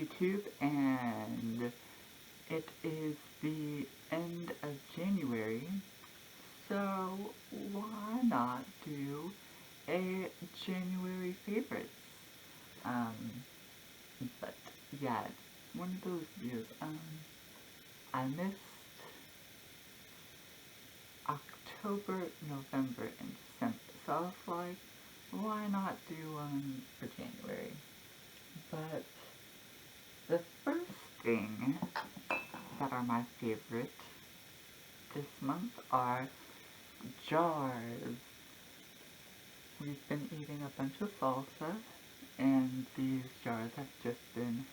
YouTube, and it is the end of January, so why not do a January favorites? Um, but yeah, it's one of those videos. I missed October, November, and December, so I was like, why not do one for January? But the first thing that are my favorite this month are jars. We've been eating a bunch of salsa, and these jars have just been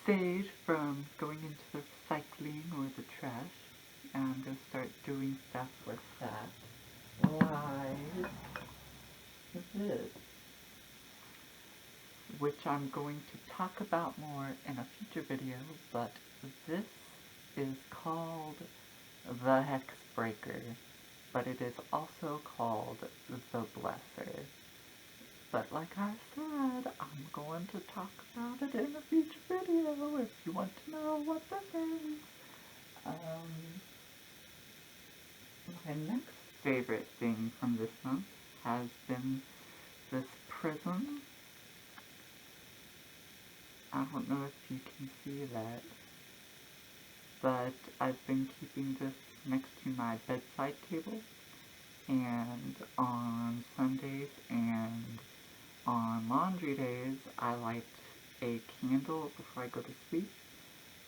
saved from going into the recycling or the trash, and I'm going to start doing stuff with that. Like this, which I'm going to talk about more in a future video, but this is called the Hex Breaker, but it is also called the Blesser. But like I said, I'm going to talk about it in a future video if you want to know what this is. My next favorite thing from this month has been this prism. I don't know if you can see that, but I've been keeping this next to my bedside table, and on Sundays and on laundry days I light a candle before I go to sleep,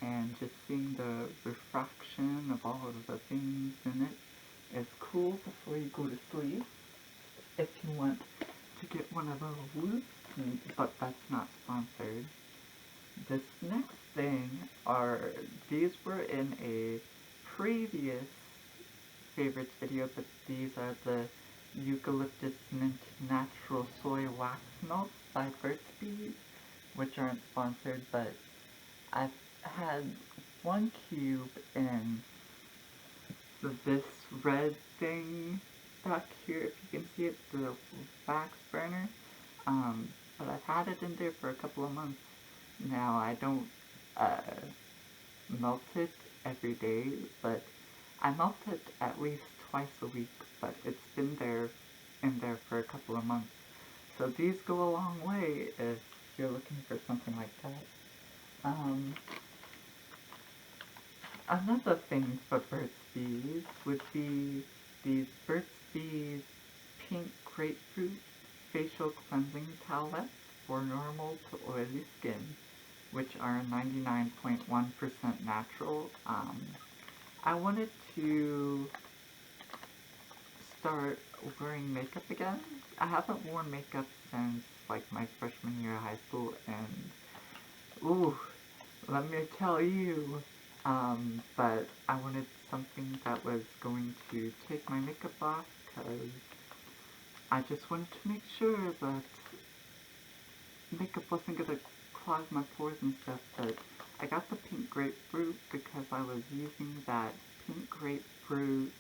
and just seeing the refraction of all of the things in it is cool before you go to sleep. If you want to get one of those, but that's not sponsored. This next thing these were in a previous favorites video, but these are the Eucalyptus Mint Natural Soy Wax Melts by Burt's Bees, which aren't sponsored, but I've had one cube in this red thing back here, if you can see it, the wax burner, but I've had it in there for a couple of months now. I don't melt it every day, but I melt it at least twice a week, but it's been in there for a couple of months. So these go a long way if you're looking for something like that. Another thing for Burt's Bees would be these Burt's Bees Pink Grapefruit Facial Cleansing Towelettes for normal to oily skin, which are 99.1% natural. I wanted to start wearing makeup again. I haven't worn makeup since like my freshman year of high school, and ooh, let me tell you, but I wanted something that was going to take my makeup off, because I just wanted to make sure that makeup wasn't going to clog my pores and stuff. But I got the pink grapefruit because I was using that pink grapefruit,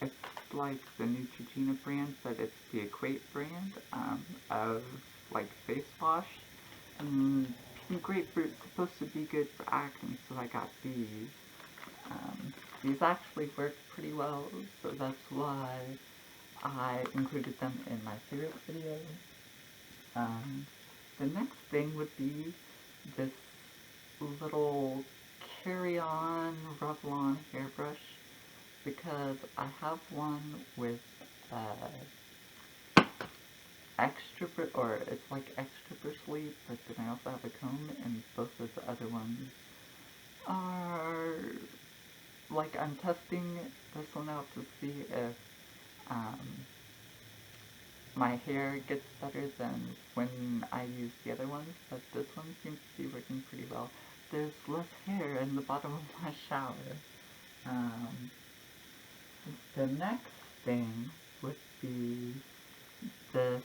it's like the Neutrogena brand, but it's the Equate brand, of like face wash. And pink grapefruit's supposed to be good for acne, so I got these. These actually work pretty well, so that's why I included them in my favorite video. The next thing would be this little carry-on Roughlon Airbrush, because I have one with extra, or it's like extra bristly, but then I also have a comb, and both of the other ones are, like, I'm testing this one out to see if my hair gets better than when I use the other ones, but this one seems to be working pretty well. There's less hair in the bottom of my shower. The next thing would be this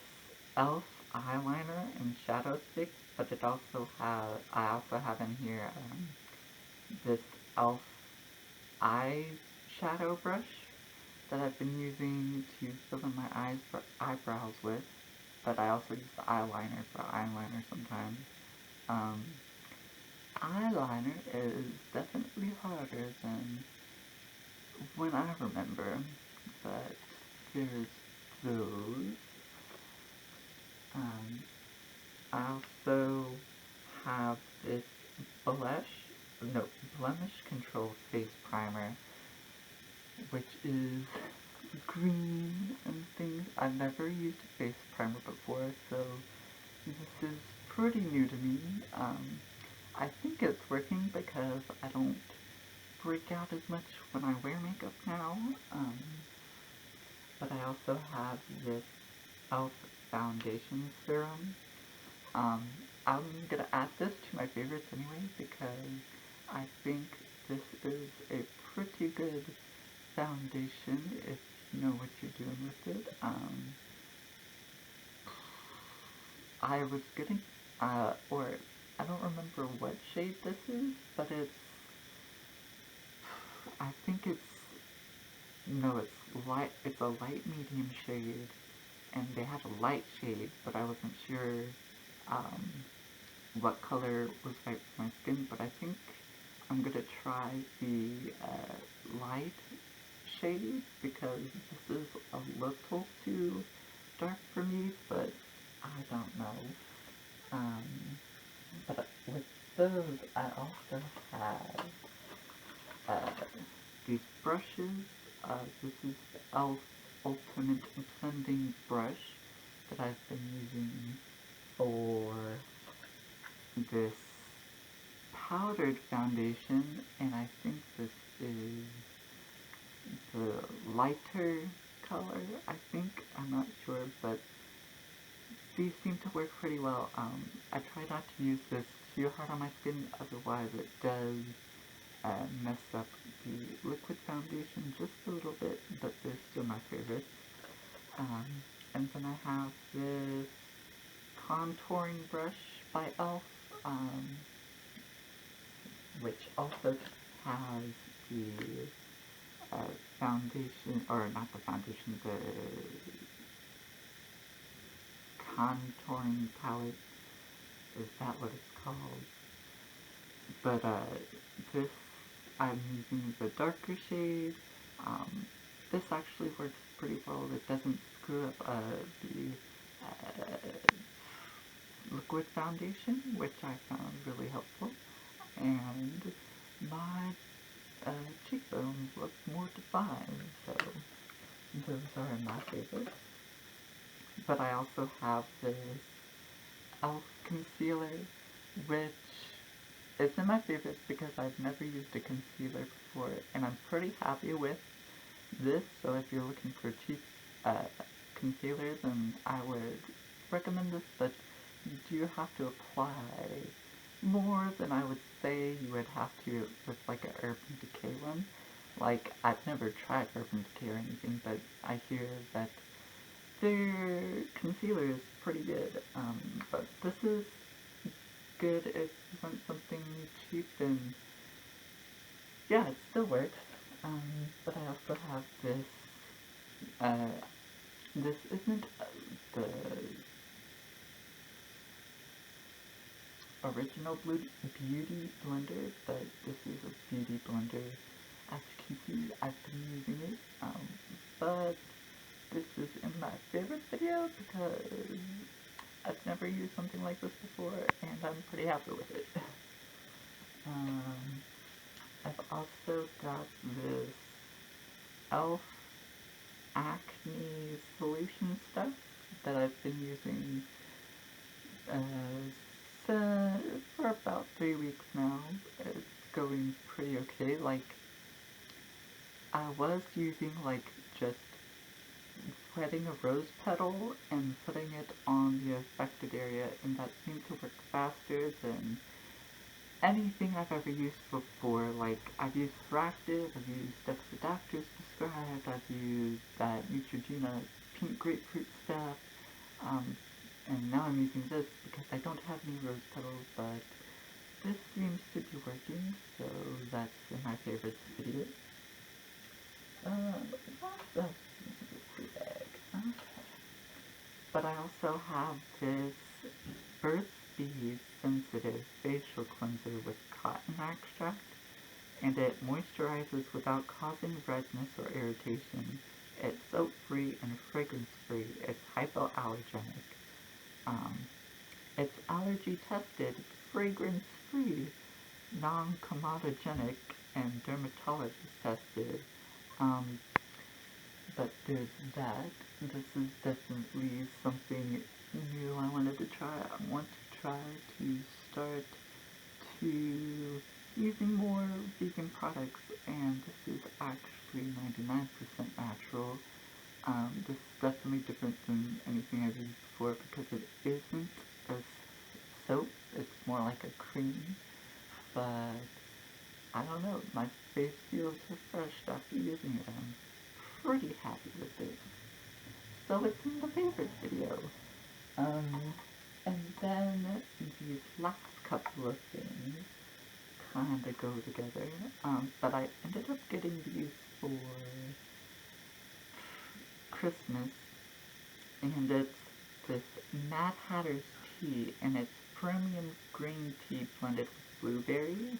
e.l.f. eyeliner and shadow stick, but I also have in here this e.l.f. eye shadow brush that I've been using to fill in my eyes for eyebrows with. but I also use the eyeliner for eyeliner sometimes. Um, Eyeliner is definitely harder than when I remember, but there's those. Um, I also have this blemish control face primer, which is green and things. I've never used a face primer before, so this is pretty new to me. I think it's working because I don't break out as much when I wear makeup now. But I also have this e.l.f. foundation serum. Um, I'm gonna add this to my favorites anyway because I think this is a pretty good foundation if you know what you're doing with it. I was getting, or I don't remember what shade this is, but I think no, it's a light medium shade, and they have a light shade, but I wasn't sure, what color was right for my skin, but I think I'm gonna try the, light shade, because this is a little too dark for me, but I don't know. But with those, I also have these brushes. This is the e.l.f. Ultimate Blending Brush that I've been using for this powdered foundation, and I think this is the lighter color, I think. I'm not sure, but these seem to work pretty well. I try not to use this too hard on my skin, otherwise it does mess up the liquid foundation just a little bit, but they're still my favorites. And then I have this contouring brush by e.l.f., which also has the foundation, or not the foundation, the contouring palette, is that what it's called? But this, I'm using the darker shade. This actually works pretty well. It doesn't screw up the liquid foundation, which I found really helpful. And my cheekbones look more defined, so those are my favorites. But I also have this e.l.f. concealer, which isn't my favorite because I've never used a concealer before, and I'm pretty happy with this, so if you're looking for cheap concealer, then I would recommend this, but you do have to apply more than I would say you would have to with like an Urban Decay one. Like, I've never tried Urban Decay or anything, but I hear that their concealer is pretty good. But this is good if you want something cheap, and yeah, it still works. But I also have this, this isn't the original beauty blender, but this is a beauty blender. As you can see, I've been using it, but this is in my favorite video because I've never used something like this before, and I'm pretty happy with it. I've also got this e.l.f. Acne Solution stuff that I've been using for about 3 weeks now. It's going pretty okay. Like, I was using like just wetting a rose petal and putting it on the affected area, and that seemed to work faster than anything I've ever used before. Like, I've used Fractive, I've used stuff the doctors prescribed, I've used that Neutrogena pink grapefruit stuff, and now I'm using this because I don't have any rose petals, but this seems to be working, so that's in my favorites video. What's that? Bag. Okay. But I also have this Burt's Bees Sensitive Facial Cleanser with cotton extract, and it moisturizes without causing redness or irritation. It's soap-free and fragrance-free. It's hypoallergenic. Um, it's allergy-tested, fragrance-free, non-comedogenic, and dermatologist-tested. Um, but there's that. This is definitely something new I wanted to try. I want to try to start to using more vegan products, and this is actually 99% natural. This is definitely different than anything I've used before because it isn't a soap, it's more like a cream, but I don't know, my face feels refreshed after using it. I'm pretty happy with it. So it's in the favorite video. And then these last couple of things kinda go together. But I ended up getting these for Christmas, and it's this Mad Hatter's tea, and it's premium green tea blended with blueberries.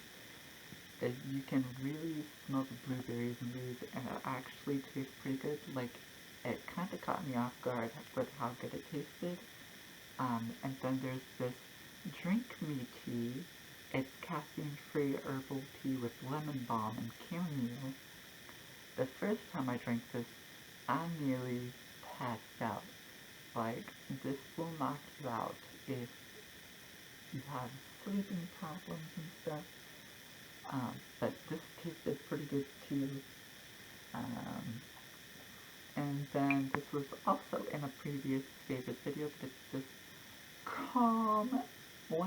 You can really smell the blueberries in these, and it actually tastes pretty good. Like, it kind of caught me off guard with how good it tasted. And then there's this Drink Me tea. It's caffeine-free herbal tea with lemon balm and chamomile. The first time I drank this, I nearly passed out. Like, this will knock you out if you have sleeping problems and stuff. But this tasted pretty good too. And then this was also in a previous favorite video, but it's this calm 100%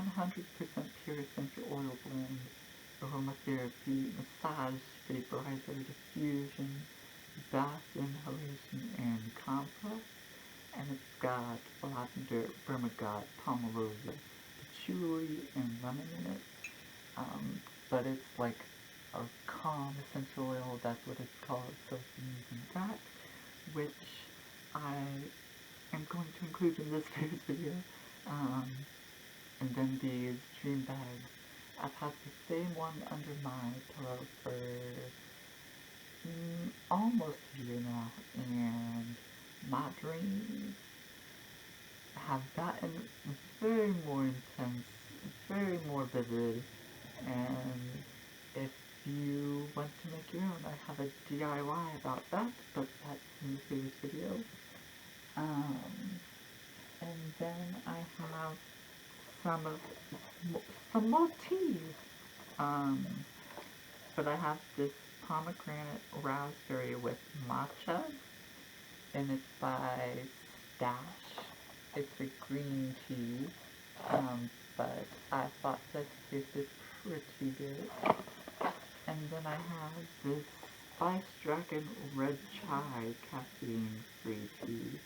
pure essential oil blend, aromatherapy, massage, vaporizer, diffusion, bath inhalation, and compress. And it's got lavender, bergamot, palmarosa, patchouli, and lemon in it. But it's like a calm essential oil, that's what it's called, so I'm using that, which I am going to include in this video. And then these dream bags. I've had the same one under my pillow for almost a year now, and my dreams have gotten very more intense, very more vivid, and if you want to make your own, I have a DIY about that, but that's in the previous video. And then I have some more tea. But I have this pomegranate raspberry with matcha, and it's by Stash. It's a green tea, but I thought this tasted pretty good. And then I have this Spice Dragon Red Chai caffeine-free tea.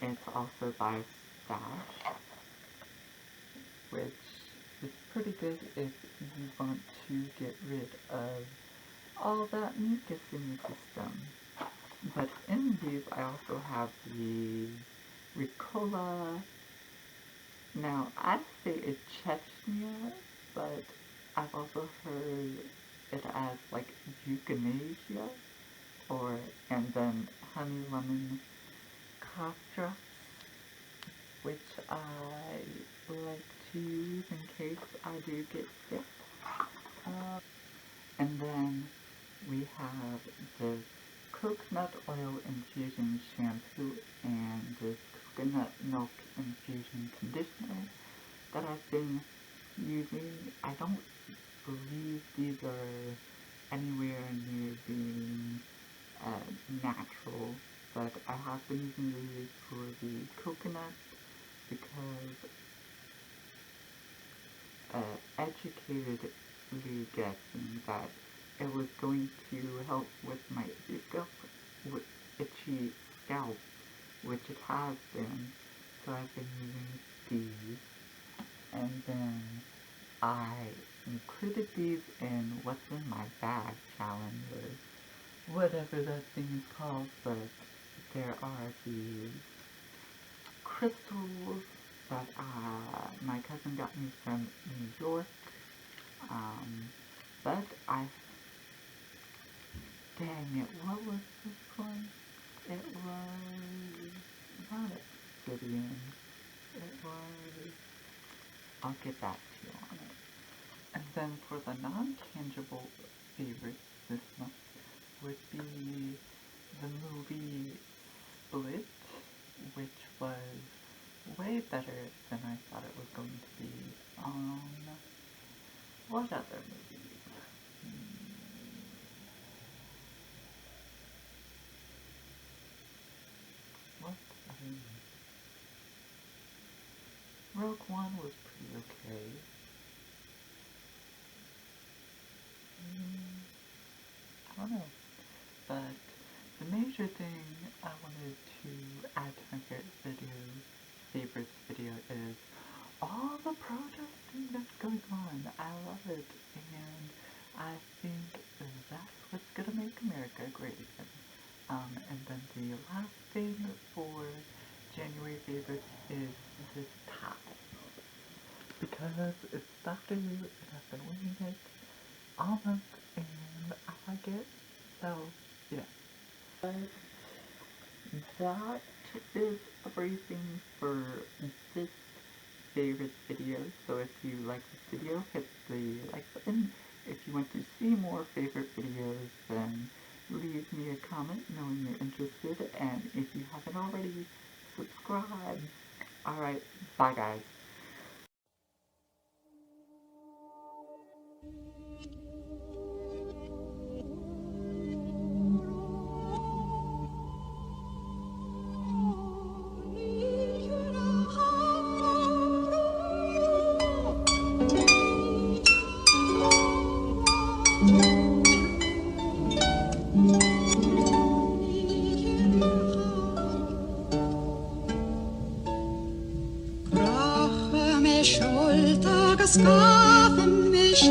It's also by Stash, which is pretty good if you want to get rid of all that mucus in your system. But in these, I also have the Ricola. Now, I'd say it's Chechnya, but I've also heard it as like euthanasia, and then honey lemon cough drops, which I like to use in case I do get sick. And then we have this coconut oil infusion shampoo and this coconut milk infusion conditioner that I've been using. I don't believe these are anywhere near being natural, but I have been using these for the coconut because educatedly guessing that it was going to help with my itchy scalp, which it has been, so I've been using these. And then I included these in what's in my bag challenge, or whatever that thing is called, but there are these crystals that my cousin got me from New York. But dang it, what was this one? It was not obsidian. It was, I'll get back to you on it. And then for the non-tangible favorites this month would be the movie Split, which was way better than I thought it was going to be. What other movies? What other movies? Rogue One was pretty okay. I don't know. But the major thing I wanted to add to my favorites video is all the protesting that's going on. I love it, and I think that's what's gonna make America great again. And then the last thing for January favorites is this tie. Because it's Doctor Who, and I've been wearing it all month, and I like it, so yeah. But that is everything for this favorites video. So if you like this video, hit the like button. If you want to see more favorite videos, then leave me a comment knowing you're interested. And if you haven't already, subscribe. Alright, bye guys. Skaffen mich